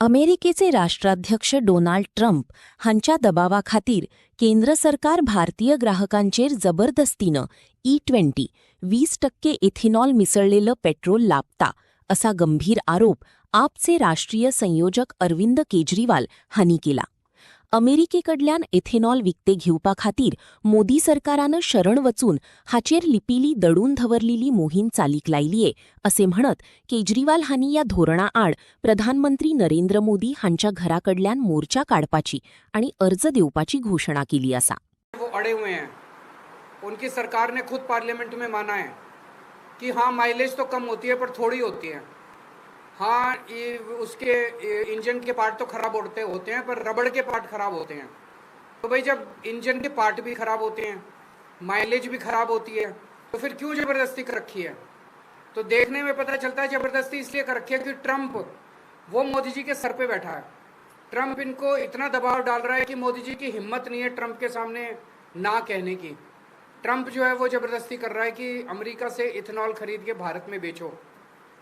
अमेरिकेचे राष्ट्राध्यक्ष Donald Trump हांच्या दबावाखातीर केंद्र सरकार भारतीय ग्राहकांचेर जबरदस्तीनं E20 20% इथेनॉल मिसळलेलं पेट्रोल लाभता असा गंभीर आरोप आपचे राष्ट्रीय संयोजक अरविंद केजरीवाल हांनी केला. अमेरिकेकडल्यान इथेनॉल विकते घेवपाखातीर मोदी सरकारानं शरण वचून हाचेर लिपिली दडून धवरलेली मोहीम चालीक लायलीये असे म्हणत केजरीवाल हांनी या धोरणा आड प्रधानमंत्री नरेंद्र मोदी हांच्या घराकडल्यान मोर्चा काढपाची आणि अर्ज देवपाची घोषणा केली असा. वो अड़े हुए हैं. उनकी सरकार ने खुद पार्लियामेंट में माना है कि हाँ माइलेज तो कम होती है पर थोड़ी होती है. हाँ उसके इंजन के पार्ट तो खराब होते हैं पर रबड़ के पार्ट खराब होते हैं. तो भाई जब इंजन के पार्ट भी खराब होते हैं, माइलेज भी खराब होती है, तो फिर क्यों ज़बरदस्ती कर रखी है? तो देखने में पता चलता है ज़बरदस्ती इसलिए कर रखी है कि ट्रम्प वो मोदी जी के सर पे बैठा है. ट्रम्प इनको इतना दबाव डाल रहा है कि मोदी जी की हिम्मत नहीं है ट्रम्प के सामने ना कहने की. ट्रम्प जो है वो ज़बरदस्ती कर रहा है कि अमेरिका से इथेनॉल खरीद के भारत में बेचो,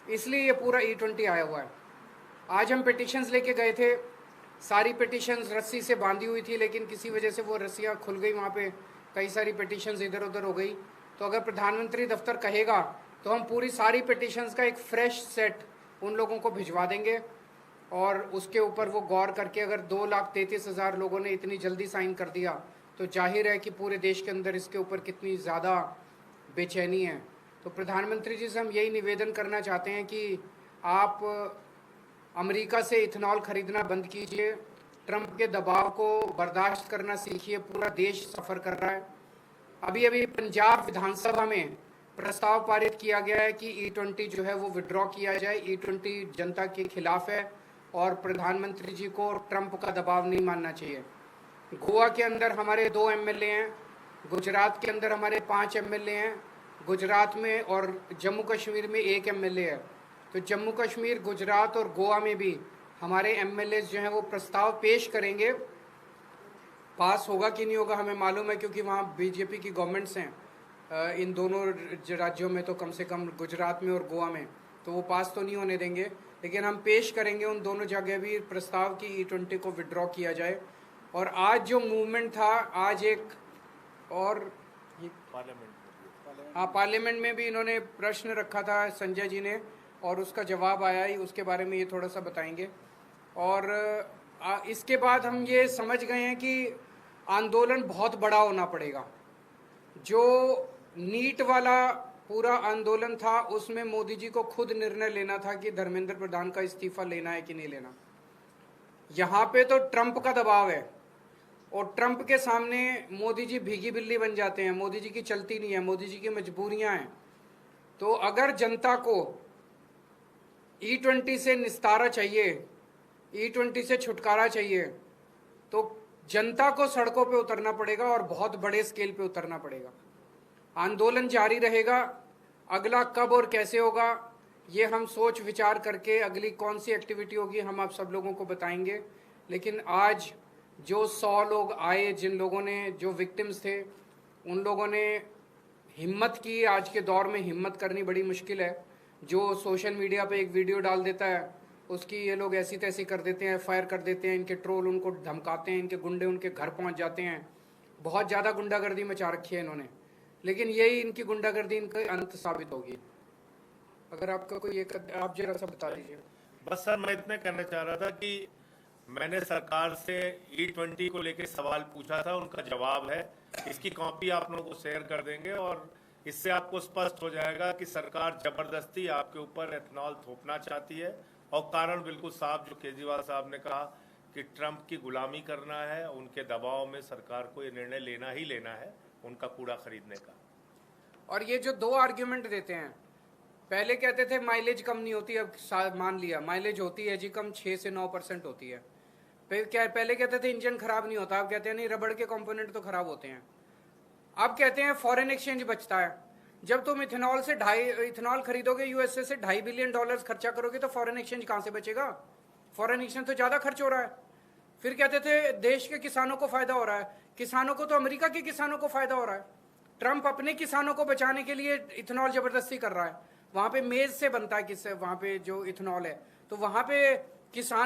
इसलिए ये पूरा E20 आया हुआ है. आज हम पिटिशन्स लेके गए थे, सारी पिटिशन्स रस्सी से बांधी हुई थी, लेकिन किसी वजह से वो रस्सियाँ खुल गई, वहाँ पे कई सारी पिटिशन्स इधर उधर हो गई. तो अगर प्रधानमंत्री दफ्तर कहेगा तो हम पूरी सारी पिटिशन्स का एक फ्रेश सेट उन लोगों को भिजवा देंगे और उसके ऊपर वो गौर करके अगर 2,33,000 लोगों ने इतनी जल्दी साइन कर दिया तो जाहिर है कि पूरे देश के अंदर इसके ऊपर कितनी ज़्यादा बेचैनी है. तो प्रधानमंत्री जी से हम यही निवेदन करना चाहते हैं कि आप अमेरिका से इथेनॉल खरीदना बंद कीजिए, ट्रम्प के दबाव को बर्दाश्त करना सीखिए. पूरा देश सफ़र कर रहा है. अभी अभी पंजाब विधानसभा में प्रस्ताव पारित किया गया है कि E20 जो है वो विड्रॉ किया जाए. E20 जनता के खिलाफ है और प्रधानमंत्री जी को ट्रम्प का दबाव नहीं मानना चाहिए. गोवा के अंदर हमारे 2 MLA हैं, गुजरात के अंदर हमारे 5 MLA हैं, गुजरात में और जम्मू कश्मीर में 1 MLA है. तो जम्मू कश्मीर, गुजरात और गोवा में भी हमारे MLA जो हैं वो प्रस्ताव पेश करेंगे. पास होगा कि नहीं होगा हमें मालूम है क्योंकि वहाँ BJP की गवर्नमेंट्स हैं इन दोनों राज्यों में, तो कम से कम गुजरात में और गोवा में, तो वो पास तो नहीं होने देंगे. लेकिन हम पेश करेंगे उन दोनों जगह भी प्रस्ताव की E20 को विड्रॉ किया जाए. और आज जो मूवमेंट था, आज एक और पार्लियामेंट में भी इन्होंने प्रश्न रखा था संजय जी ने, और उसका जवाब आया ही, उसके बारे में ये थोड़ा सा बताएंगे. और इसके बाद हम ये समझ गए हैं कि आंदोलन बहुत बड़ा होना पड़ेगा. जो नीट वाला पूरा आंदोलन था उसमें मोदी जी को खुद निर्णय लेना था कि धर्मेंद्र प्रधान का इस्तीफा लेना है कि नहीं लेना. यहाँ पे तो ट्रम्प का दबाव है और ट्रम्प के सामने मोदी जी भीगी बिल्ली बन जाते हैं. मोदी जी की चलती नहीं है, मोदी जी की मजबूरियां हैं. तो अगर जनता को E20 से निस्तारा चाहिए, E20 से छुटकारा चाहिए, तो जनता को सड़कों पे उतरना पड़ेगा और बहुत बड़े स्केल पे उतरना पड़ेगा. आंदोलन जारी रहेगा. अगला कब और कैसे होगा ये हम सोच विचार करके अगली कौन सी एक्टिविटी होगी हम आप सब लोगों को बताएंगे. लेकिन आज जो 100 लोग आए, जिन लोगों ने, जो विक्टिम्स थे, उन लोगों ने हिम्मत की. आज के दौर में हिम्मत करनी बड़ी मुश्किल है. जो सोशल मीडिया पे एक वीडियो डाल देता है उसकी ये लोग ऐसी तैसी कर देते हैं, फायर कर देते हैं. इनके ट्रोल उनको धमकाते हैं, इनके गुंडे उनके घर पहुंच जाते हैं. बहुत ज़्यादा गुंडागर्दी मचा रखी है इन्होंने. लेकिन यही इनकी गुंडागर्दी इनका अंत साबित होगी. अगर आपका कोई एक आप जरा सा बता दीजिए. बस सर, मैं इतना कहना चाह रहा था कि मैंने सरकार से E20 को लेकर सवाल पूछा था, उनका जवाब है. इसकी कॉपी आप लोगों को शेयर कर देंगे और इससे आपको स्पष्ट हो जाएगा कि सरकार जबरदस्ती आपके ऊपर एथेनॉल थोपना चाहती है. और कारण बिल्कुल साफ, जो केजरीवाल साहब ने कहा कि ट्रम्प की गुलामी करना है, उनके दबाव में सरकार को ये निर्णय लेना ही लेना है उनका कूड़ा खरीदने का. और ये जो 2 आर्ग्यूमेंट देते हैं, पहले कहते थे माइलेज कम नहीं होती, अब मान लिया माइलेज होती है जी कम, 6 से 9% होती है. पहले कहते थे इंजन खराब नहीं होता, अब कहते हैं नहीं रबड़ के कंपोनेंट तो खराब होते हैं. अब कहते हैं फॉरेन एक्सचेंज बचता है. जब तुम इथेनॉल खरीदोगे USA से $2.5 बिलियन खर्चा करोगे तो फॉरेन एक्सचेंज कहाँ से बचेगा? फॉरेन एक्सचेंज तो ज़्यादा खर्च हो रहा है. फिर कहते थे देश के किसानों को फायदा हो रहा है. किसानों को तो अमेरिका के किसानों को फायदा हो रहा है. ट्रम्प अपने किसानों को बचाने के लिए इथेनॉल जबरदस्ती कर रहा है. वहाँ पे मेज से बनता है, किससे? वहाँ पे जो इथेनॉल है, तो वहाँ पे किसान